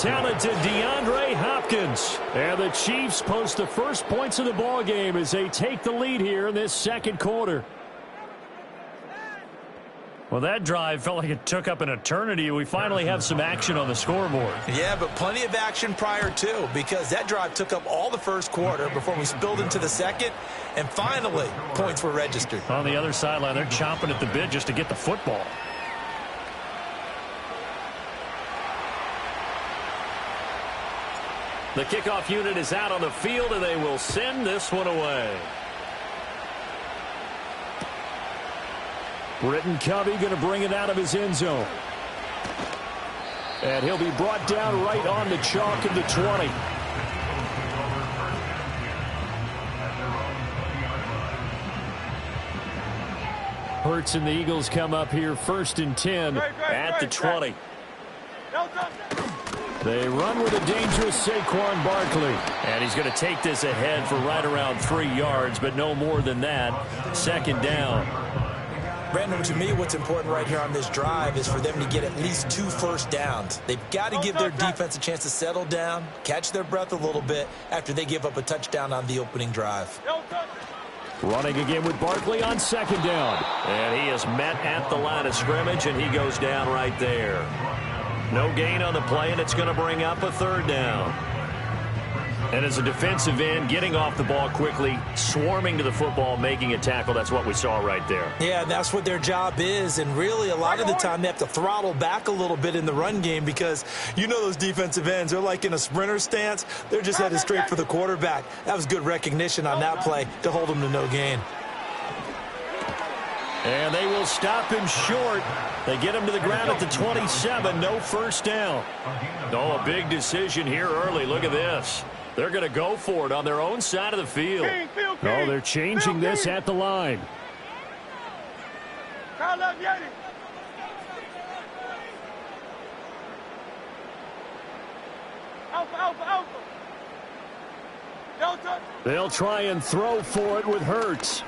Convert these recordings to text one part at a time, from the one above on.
talented DeAndre Hopkins. And the Chiefs post the first points of the ball game as they take the lead here in this second quarter. Well, that drive felt like it took up an eternity. We finally have some action on the scoreboard. Yeah, but plenty of action prior to, because that drive took up all the first quarter before we spilled into the second, and finally, points were registered. On the other sideline, they're chomping at the bit just to get the football. The kickoff unit is out on the field, and they will send this one away. Britton Covey going to bring it out of his end zone. And he'll be brought down right on the chalk of the 20. Hurts and the Eagles come up here 1st and 10 at the 20. They run with a dangerous Saquon Barkley. And he's going to take this ahead for right around 3 yards, but no more than that. 2nd down. Brandon, to me, what's important right here on this drive is for them to get at least 2 first downs. They've got to give their defense a chance to settle down, catch their breath a little bit after they give up a touchdown on the opening drive. Running again with Barkley on 2nd down. And he is met at the line of scrimmage, and he goes down right there. No gain on the play, and it's going to bring up a 3rd down. And as a defensive end, getting off the ball quickly, swarming to the football, making a tackle, that's what we saw right there. Yeah, that's what their job is, and really a lot of the time they have to throttle back a little bit in the run game because you know those defensive ends, they're like in a sprinter stance. They're just headed straight for the quarterback. That was good recognition on that play to hold him to no gain. And they will stop him short. They get him to the ground at the 27, no first down. Oh, a big decision here early. Look at this. They're going to go for it on their own side of the field. Oh, they're changing this at the line. They'll try and throw for it with Hurts.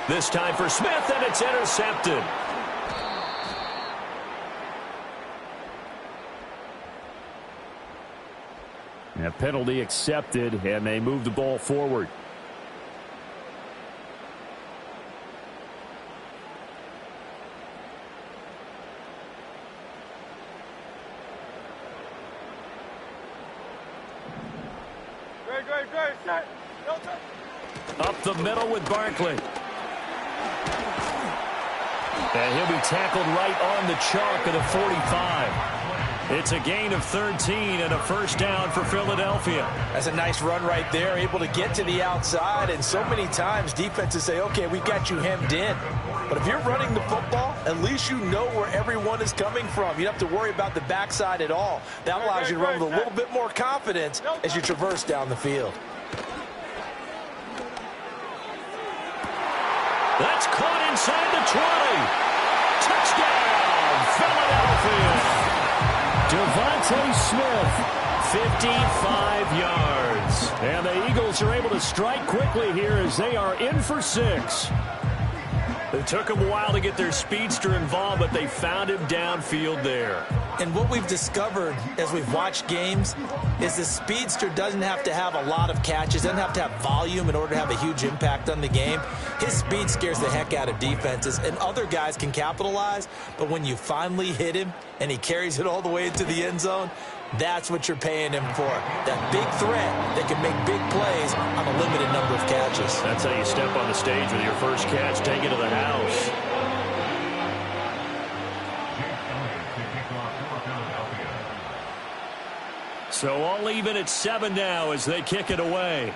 This time for Smith, and it's intercepted. A penalty accepted, and they move the ball forward. Up the middle with Barkley. And he'll be tackled right on the chalk of the 45. It's a gain of 13 and a first down for Philadelphia. That's a nice run right there, able to get to the outside. And so many times defenses say, okay, we've got you hemmed in. But if you're running the football, at least you know where everyone is coming from. You don't have to worry about the backside at all. That allows you to run with a little bit more confidence as you traverse down the field. That's caught inside the 20. Touchdown, Philadelphia. Devontae Smith, 55 yards. And the Eagles are able to strike quickly here as they are in for 6. It took them a while to get their speedster involved, but they found him downfield there. And what we've discovered as we've watched games is the speedster doesn't have to have a lot of catches, doesn't have to have volume in order to have a huge impact on the game. His speed scares the heck out of defenses, and other guys can capitalize, but when you finally hit him and he carries it all the way into the end zone, that's what you're paying him for. That big threat that can make big plays on a limited number of catches. That's how you step on the stage with your first catch, take it to the house. So all even at 7 now as they kick it away.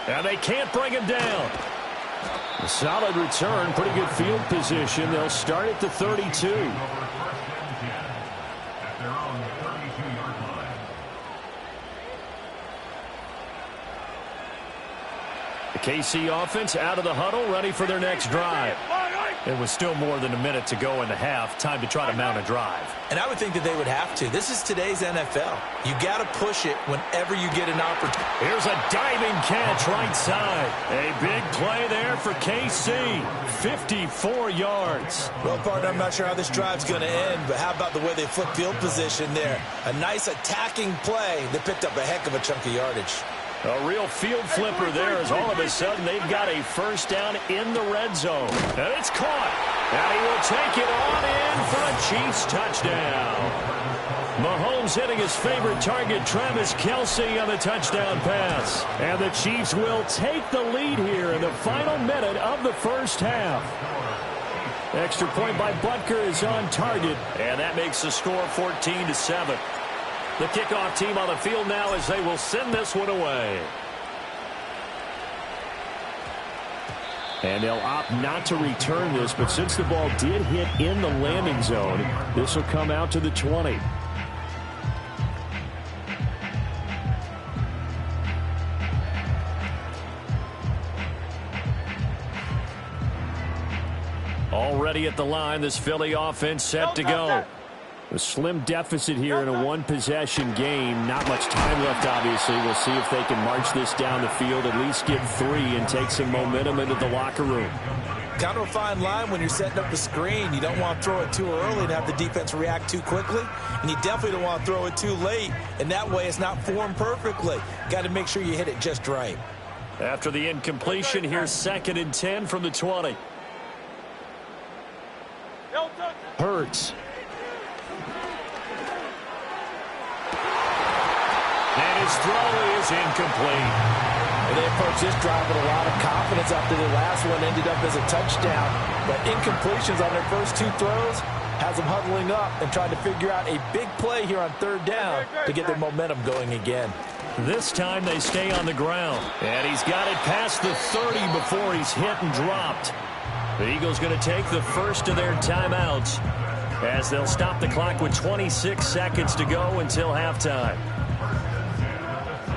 And they can't bring him down. A solid return, pretty good field position. They'll start at the 32. The KC offense out of the huddle, ready for their next drive. It was still more than a minute to go in the half. Time to try to mount a drive. And I would think that they would have to. This is today's NFL. You got to push it whenever you get an opportunity. Here's a diving catch right side. A big play there for KC. 54 yards. Well, partner, I'm not sure how this drive's going to end, but how about the way they flip field position there? A nice attacking play that picked up a heck of a chunk of yardage. A real field flipper there as all of a sudden they've got a first down in the red zone. And it's caught. And he will take it on in for a Chiefs touchdown. Mahomes hitting his favorite target, Travis Kelce, on the touchdown pass. And the Chiefs will take the lead here in the final minute of the first half. Extra point by Butker is on target. And that makes the score 14-7. The kickoff team on the field now as they will send this one away. And they'll opt not to return this, but since the ball did hit in the landing zone, this will come out to the 20. Already at the line, this Philly offense set to go. A slim deficit here in a one-possession game. Not much time left, obviously. We'll see if they can march this down the field, at least get 3, and take some momentum into the locker room. Kind of a fine line when you're setting up the screen. You don't want to throw it too early and have the defense react too quickly. And you definitely don't want to throw it too late. And that way it's not formed perfectly. Got to make sure you hit it just right. After the incompletion, here's 2nd and 10 from the 20. Hurts. And his throw is incomplete. And they approach this drive with a lot of confidence after the last one ended up as a touchdown. But incompletions on their first 2 throws has them huddling up and trying to figure out a big play here on 3rd down to get their momentum going again. This time they stay on the ground. And he's got it past the 30 before he's hit and dropped. The Eagles going to take the first of their timeouts as they'll stop the clock with 26 seconds to go until halftime.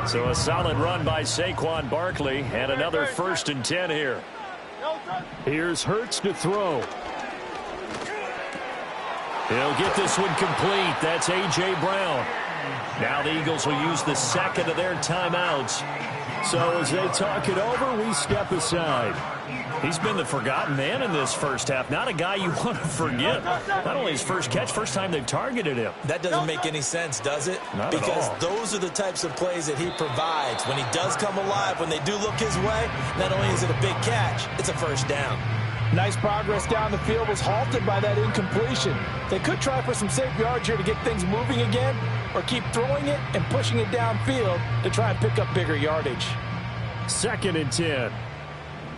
So a solid run by Saquon Barkley and another 1st and 10 here. Here's Hurts to throw. He'll get this one complete. That's A.J. Brown. Now the Eagles will use the 2nd of their timeouts. So as they talk it over, we step aside. He's been the forgotten man in this first half. Not a guy you want to forget. Not only his first catch, first time they've targeted him. That doesn't make any sense, does it? Not because at all. Those are the types of plays that he provides. When he does come alive, when they do look his way, not only is it a big catch, it's a first down. Nice progress down the field was halted by that incompletion. They could try for some safe yards here to get things moving again, or keep throwing it and pushing it downfield to try and pick up bigger yardage. 2nd and 10.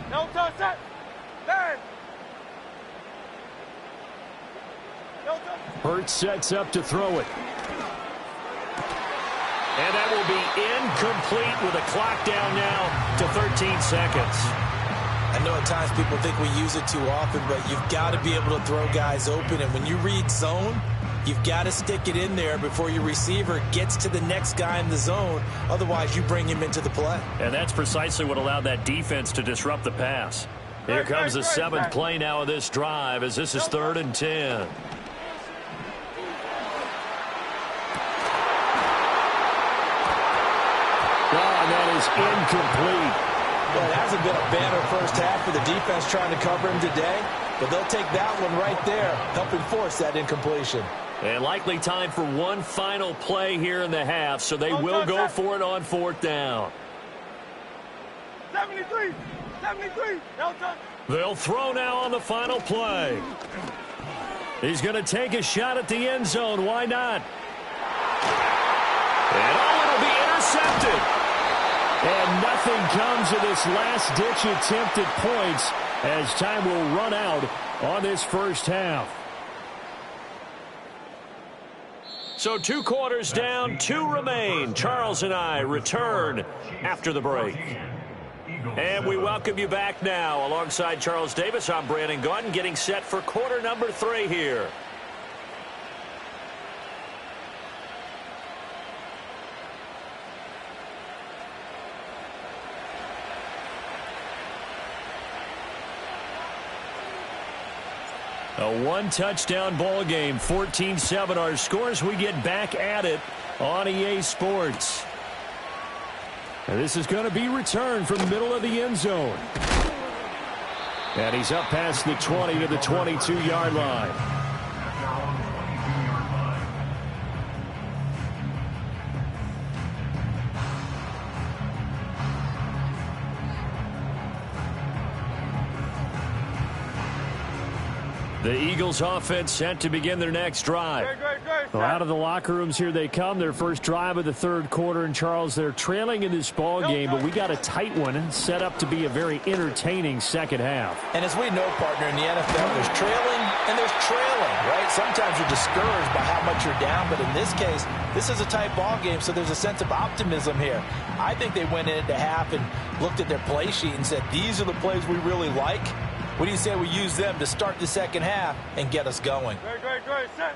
No touch that. There. No touch. Hurts sets up to throw it. And that will be incomplete with a clock down now to 13 seconds. I know at times people think we use it too often, but you've got to be able to throw guys open. And when you read zone, you've got to stick it in there before your receiver gets to the next guy in the zone. Otherwise, you bring him into the play. And that's precisely what allowed that defense to disrupt the pass. Here comes the 7th play now of this drive as this is 3rd and 10. Oh, and that is incomplete. Well, it hasn't been a banner first half for the defense trying to cover him today, but they'll take that one right there, helping force that incompletion. And likely time for one final play here in the half, so they will go for it on 4th down. 73. 73. No touch. They'll throw now on the final play. He's going to take a shot at the end zone. Why not? And it'll be intercepted. And nothing comes of this last-ditch attempt at points as time will run out on this first half. So 2 quarters down, 2 remain. Charles and I return after the break. And we welcome you back now. Alongside Charles Davis, I'm Brandon Gaudin, getting set for quarter number 3 here. A one-touchdown ball game, 14-7 our scores. We get back at it on EA Sports. And this is going to be returned from the middle of the end zone. And he's up past the 20 to the 22-yard line. The Eagles offense set to begin their next drive. Well, out of the locker rooms here they come. Their first drive of the third quarter. And, Charles, they're trailing in this ball game, but we got a tight one set up to be a very entertaining second half. And as we know, partner, in the NFL, there's trailing and there's trailing, right? Sometimes you're discouraged by how much you're down, but in this case, this is a tight ball game, so there's a sense of optimism here. I think they went into half and looked at their play sheet and said, these are the plays we really like. What do you say we use them to start the second half and get us going? Great, set.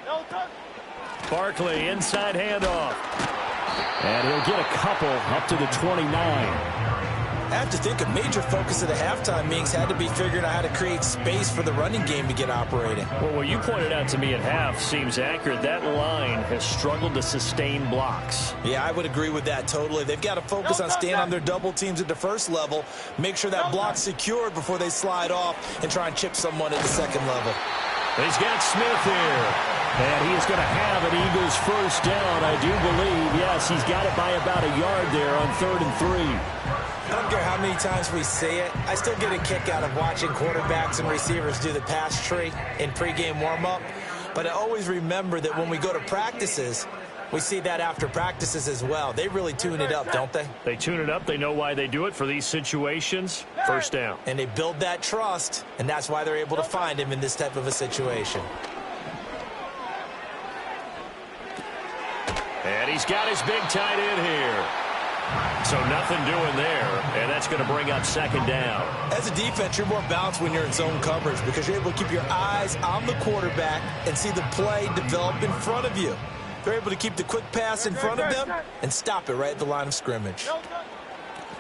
No touch. Barkley, inside handoff. And he'll get a couple up to the 29. I have to think a major focus of the halftime meetings had to be figuring out how to create space for the running game to get operating. Well, what you pointed out to me at half seems accurate. That line has struggled to sustain blocks. Yeah, I would agree with that totally. They've got to focus on staying on their double teams at the first level, make sure that block's secured before they slide off and try and chip someone at the second level. He's got Smith here. And he is going to have an Eagles first down, I do believe. Yes, he's got it by about a yard there on 3rd and 3. I don't care how many times we say it, I still get a kick out of watching quarterbacks and receivers do the pass tree in pregame warm-up. But I always remember that when we go to practices, we see that after practices as well. They really tune it up, don't they? They tune it up. They know why they do it for these situations. First down. And they build that trust, and that's why they're able to find him in this type of a situation. And he's got his big tight end here. So nothing doing there, and that's going to bring up second down. As a defense, you're more balanced when you're in zone coverage because you're able to keep your eyes on the quarterback and see the play develop in front of you. They're able to keep the quick pass in front of them and stop it right at the line of scrimmage.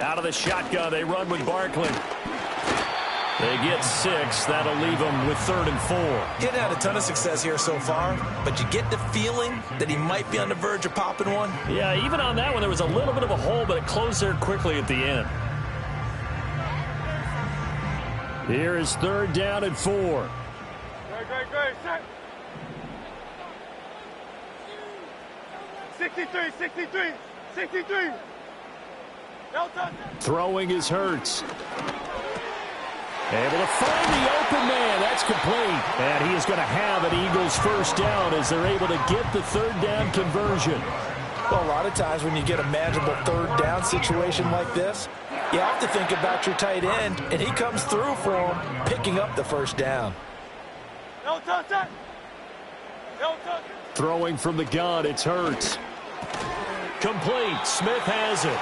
Out of the shotgun, they run with Barkley. They get 6. That'll leave them with 3rd and 4. He hadn't had a ton of success here so far, but you get the feeling that he might be on the verge of popping one. Yeah, even on that one, there was a little bit of a hole, but it closed there quickly at the end. Here is 3rd down and 4. Great, set. 63. No touch. Throwing is Hurts. Able to find the open man. That's complete. And he is going to have an Eagles first down as they're able to get the 3rd down conversion. Well, a lot of times when you get a manageable 3rd down situation like this, you have to think about your tight end, and he comes through for him, picking up the first down. No touch. No touch. Throwing from the gun, it's Hurts. Complete. Smith has it.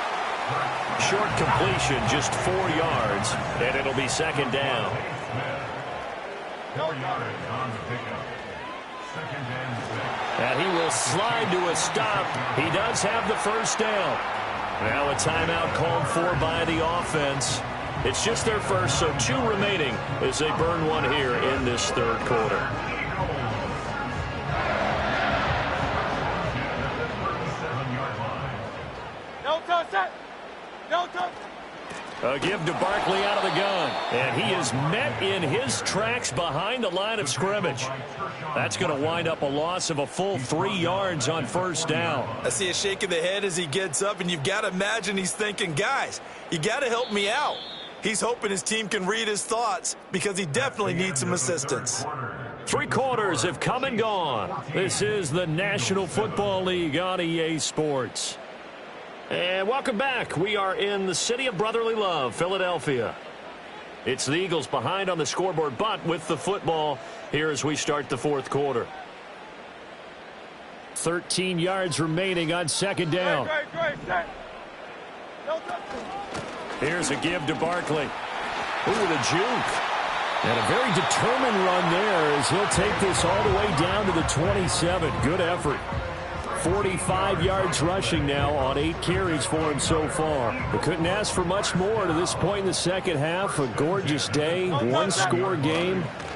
Short completion, just 4 yards, and it'll be second down. And he will slide to a stop. He does have the first down. Now a timeout called for by the offense. It's just their first, so 2 remaining as they burn one here in this third quarter. No touch, set. No touch. A give to Barkley out of the gun. And he is met in his tracks behind the line of scrimmage. That's going to wind up a loss of a full 3 yards on first down. I see a shake of the head as he gets up, and you've got to imagine he's thinking, guys, you got to help me out. He's hoping his team can read his thoughts because he definitely needs some assistance. 3 quarters have come and gone. This is the National Football League on EA Sports. And welcome back. We are in the city of brotherly love, Philadelphia. It's the Eagles behind on the scoreboard, but with the football here as we start the fourth quarter. 13 yards remaining on second down. Great, set. No touch. Here's a give to Barkley. Ooh, the juke. And a very determined run there as he'll take this all the way down to the 27. Good effort. 45 yards rushing now on 8 carries for him so far. They couldn't ask for much more to this point in the second half. A gorgeous day, one-score game.